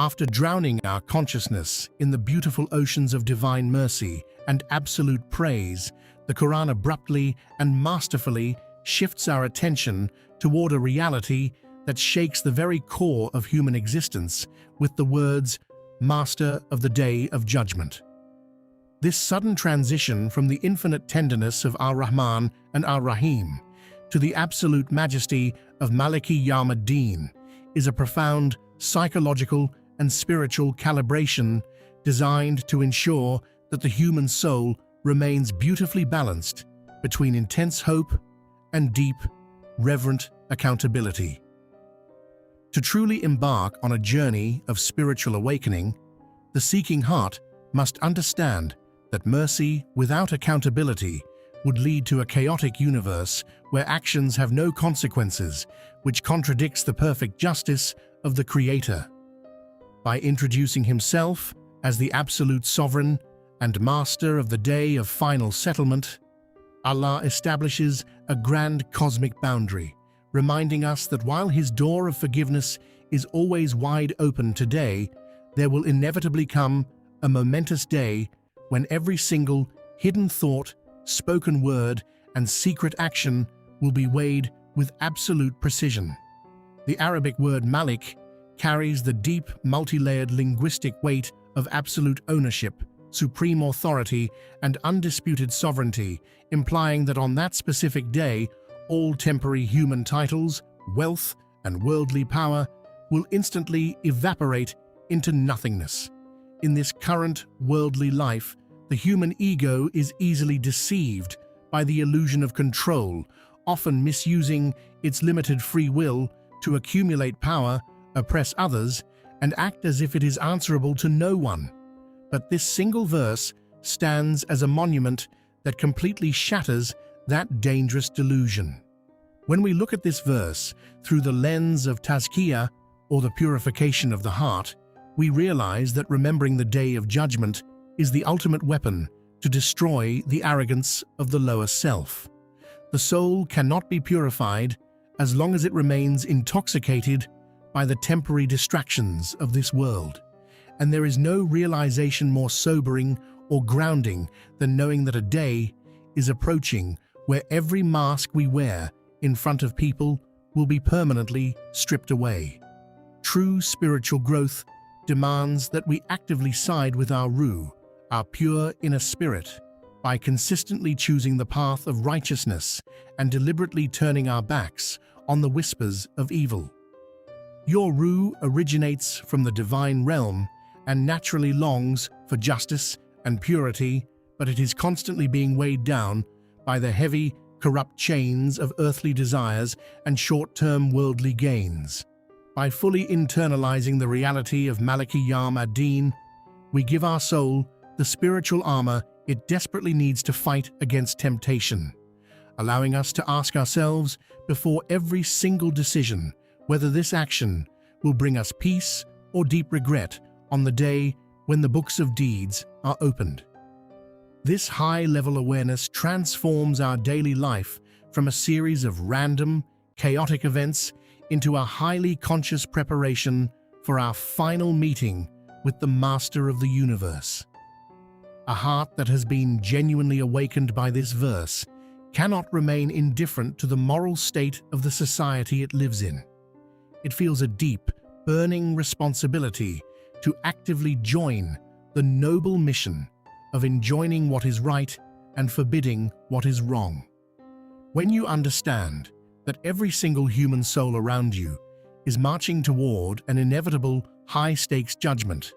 After drowning our consciousness in the beautiful oceans of divine mercy and absolute praise, the Quran abruptly and masterfully shifts our attention toward a reality that shakes the very core of human existence with the words, "Master of the Day of Judgment." This sudden transition from the infinite tenderness of Ar-Rahman and Ar-Rahim to the absolute majesty of Maliki Yawm ad-Din is a profound psychological and spiritual calibration designed to ensure that the human soul remains beautifully balanced between intense hope and deep, reverent accountability. To truly embark on a journey of spiritual awakening, the seeking heart must understand that mercy without accountability would lead to a chaotic universe where actions have no consequences, which contradicts the perfect justice of the Creator. By introducing Himself as the absolute sovereign and master of the day of final settlement, Allah establishes a grand cosmic boundary, reminding us that while His door of forgiveness is always wide open today, there will inevitably come a momentous day when every single hidden thought, spoken word, and secret action will be weighed with absolute precision. The Arabic word Malik carries the deep, multi-layered linguistic weight of absolute ownership, supreme authority, and undisputed sovereignty, implying that on that specific day, all temporary human titles, wealth, and worldly power will instantly evaporate into nothingness. In this current worldly life, the human ego is easily deceived by the illusion of control, often misusing its limited free will to accumulate power, oppress others, and act as if it is answerable to no one. But this single verse stands as a monument that completely shatters that dangerous delusion. When we look at this verse through the lens of tazkiyah, or the purification of the heart, we realize that remembering the day of judgment is the ultimate weapon to destroy the arrogance of the lower self. The soul cannot be purified as long as it remains intoxicated by the temporary distractions of this world, and there is no realization more sobering or grounding than knowing that a day is approaching where every mask we wear in front of people will be permanently stripped away. True spiritual growth demands that we actively side with our rooh, our pure inner spirit, by consistently choosing the path of righteousness and deliberately turning our backs on the whispers of evil. Your rooh originates from the divine realm and naturally longs for justice and purity, but it is constantly being weighed down by the heavy, corrupt chains of earthly desires and short-term worldly gains. By fully internalizing the reality of Maliki Yawm ad-Din, we give our soul the spiritual armor it desperately needs to fight against temptation, allowing us to ask ourselves before every single decision whether this action will bring us peace or deep regret on the day when the books of deeds are opened. This high-level awareness transforms our daily life from a series of random, chaotic events into a highly conscious preparation for our final meeting with the Master of the Universe. A heart that has been genuinely awakened by this verse cannot remain indifferent to the moral state of the society it lives in. It feels a deep, burning responsibility to actively join the noble mission of enjoining what is right and forbidding what is wrong. When you understand that every single human soul around you is marching toward an inevitable high-stakes judgment,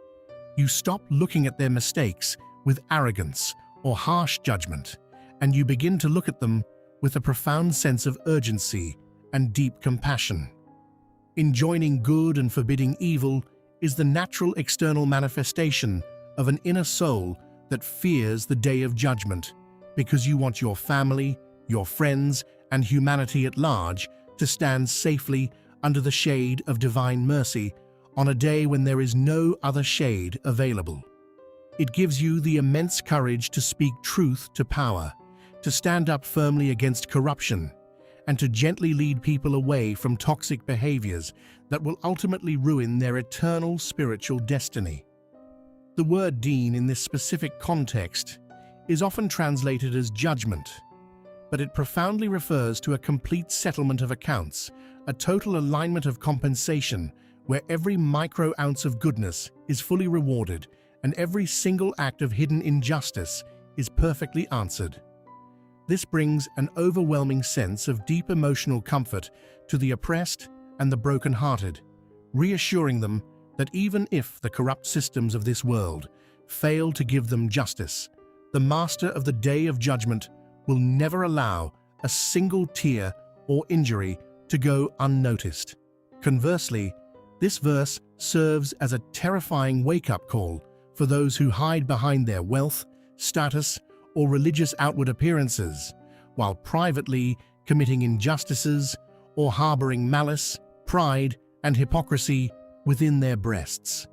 you stop looking at their mistakes with arrogance or harsh judgment, and you begin to look at them with a profound sense of urgency and deep compassion. Enjoining good and forbidding evil is the natural external manifestation of an inner soul that fears the day of judgment, because you want your family, your friends, and humanity at large to stand safely under the shade of divine mercy on a day when there is no other shade available. It gives you the immense courage to speak truth to power, to stand up firmly against corruption, and to gently lead people away from toxic behaviors that will ultimately ruin their eternal spiritual destiny. The word deen in this specific context is often translated as judgment, but it profoundly refers to a complete settlement of accounts, a total alignment of compensation where every micro-ounce of goodness is fully rewarded and every single act of hidden injustice is perfectly answered. This brings an overwhelming sense of deep emotional comfort to the oppressed and the broken-hearted, reassuring them that even if the corrupt systems of this world fail to give them justice, the Master of the Day of Judgment will never allow a single tear or injury to go unnoticed. Conversely, this verse serves as a terrifying wake-up call for those who hide behind their wealth, status, or religious outward appearances, while privately committing injustices or harboring malice, pride, and hypocrisy within their breasts.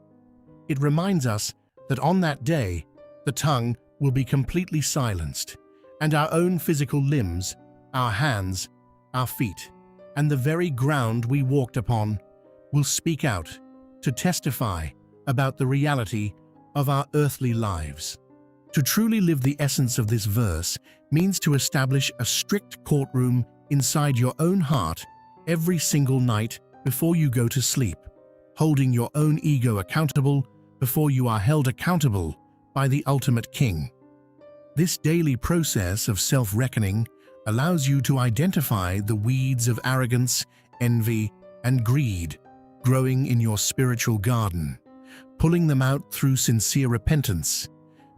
It reminds us that on that day, the tongue will be completely silenced, and our own physical limbs, our hands, our feet, and the very ground we walked upon will speak out to testify about the reality of our earthly lives. To truly live the essence of this verse means to establish a strict courtroom inside your own heart every single night before you go to sleep, holding your own ego accountable before you are held accountable by the ultimate King. This daily process of self-reckoning allows you to identify the weeds of arrogance, envy, and greed growing in your spiritual garden, pulling them out through sincere repentance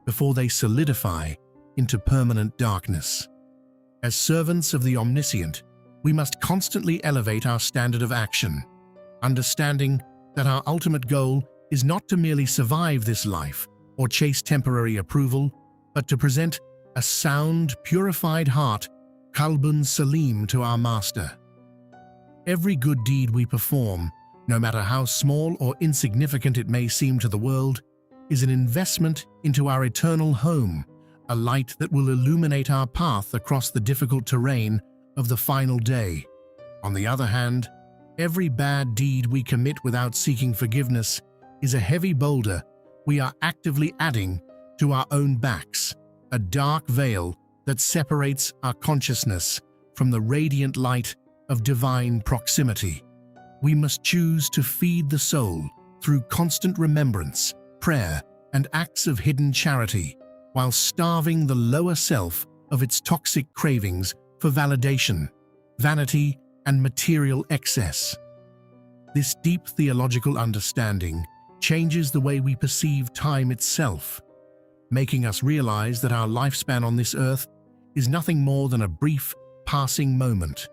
before they solidify into permanent darkness. As servants of the Omniscient, we must constantly elevate our standard of action, understanding that our ultimate goal is not to merely survive this life or chase temporary approval, but to present a sound, purified heart, qalbun salim, to our Master. Every good deed we perform, no matter how small or insignificant it may seem to the world, is an investment into our eternal home, a light that will illuminate our path across the difficult terrain of the final day. On the other hand, every bad deed we commit without seeking forgiveness is a heavy boulder we are actively adding to our own backs, a dark veil that separates our consciousness from the radiant light of divine proximity. We must choose to feed the soul through constant remembrance, prayer, and acts of hidden charity, while starving the lower self of its toxic cravings for validation, vanity, and material excess. This deep theological understanding changes the way we perceive time itself, making us realize that our lifespan on this earth is nothing more than a brief, passing moment,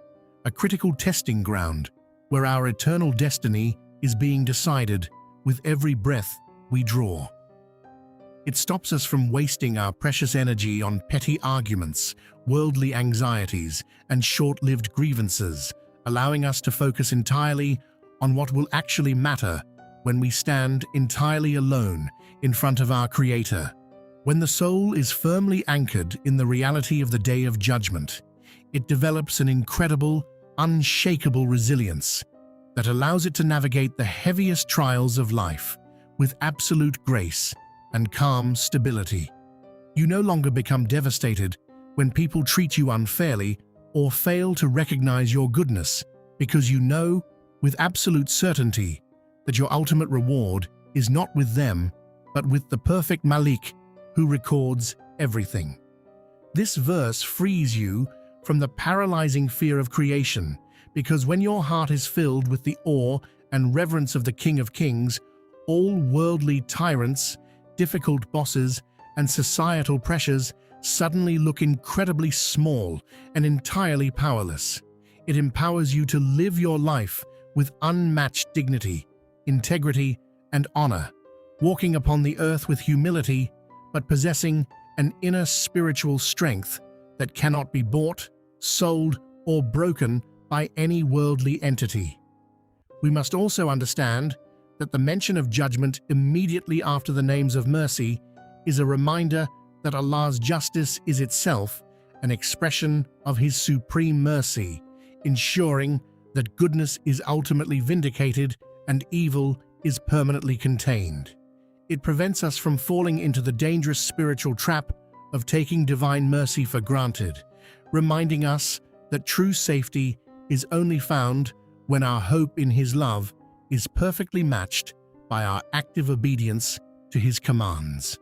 a critical testing ground where our eternal destiny is being decided with every breath we draw. It stops us from wasting our precious energy on petty arguments, worldly anxieties, and short-lived grievances, allowing us to focus entirely on what will actually matter when we stand entirely alone in front of our Creator. When the soul is firmly anchored in the reality of the Day of Judgment, it develops an incredible, unshakable resilience that allows it to navigate the heaviest trials of life with absolute grace and calm stability. You no longer become devastated when people treat you unfairly or fail to recognize your goodness, because you know with absolute certainty that your ultimate reward is not with them, but with the perfect Malik who records everything. This verse frees you from the paralyzing fear of creation, because when your heart is filled with the awe and reverence of the King of Kings, all worldly tyrants, difficult bosses, and societal pressures suddenly look incredibly small and entirely powerless. It empowers you to live your life with unmatched dignity, integrity, and honor, walking upon the earth with humility, but possessing an inner spiritual strength that cannot be bought, sold, or broken by any worldly entity. We must also understand that the mention of judgment immediately after the names of mercy is a reminder that Allah's justice is itself an expression of His supreme mercy, ensuring that goodness is ultimately vindicated and evil is permanently contained. It prevents us from falling into the dangerous spiritual trap of taking divine mercy for granted, reminding us that true safety is only found when our hope in His love is perfectly matched by our active obedience to His commands.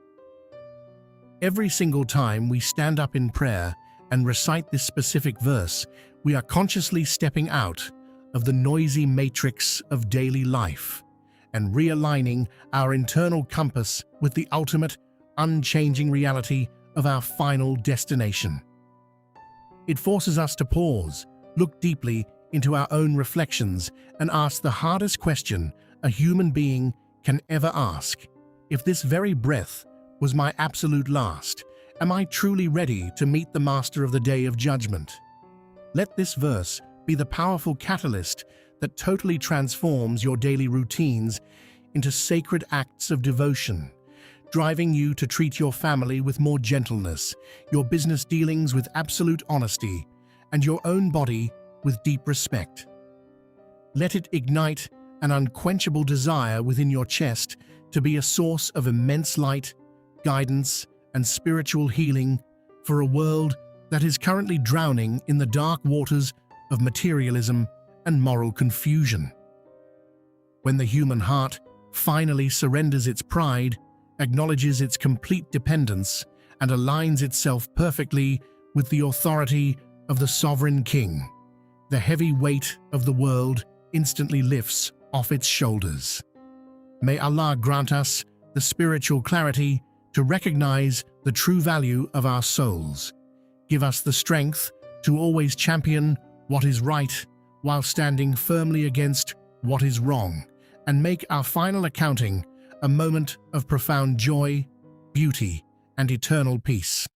Every single time we stand up in prayer and recite this specific verse, we are consciously stepping out of the noisy matrix of daily life and realigning our internal compass with the ultimate, unchanging reality of our final destination. It forces us to pause, look deeply into our own reflections, and ask the hardest question a human being can ever ask. If this very breath was my absolute last, am I truly ready to meet the Master of the Day of Judgment? Let this verse be the powerful catalyst that totally transforms your daily routines into sacred acts of devotion, driving you to treat your family with more gentleness, your business dealings with absolute honesty, and your own body with deep respect. Let it ignite an unquenchable desire within your chest to be a source of immense light, guidance, and spiritual healing for a world that is currently drowning in the dark waters of materialism and moral confusion. When the human heart finally surrenders its pride, acknowledges its complete dependence, and aligns itself perfectly with the authority of the sovereign King, the heavy weight of the world instantly lifts off its shoulders. May Allah grant us the spiritual clarity to recognize the true value of our souls. Give us the strength to always champion what is right while standing firmly against what is wrong, and make our final accounting a moment of profound joy, beauty, and eternal peace.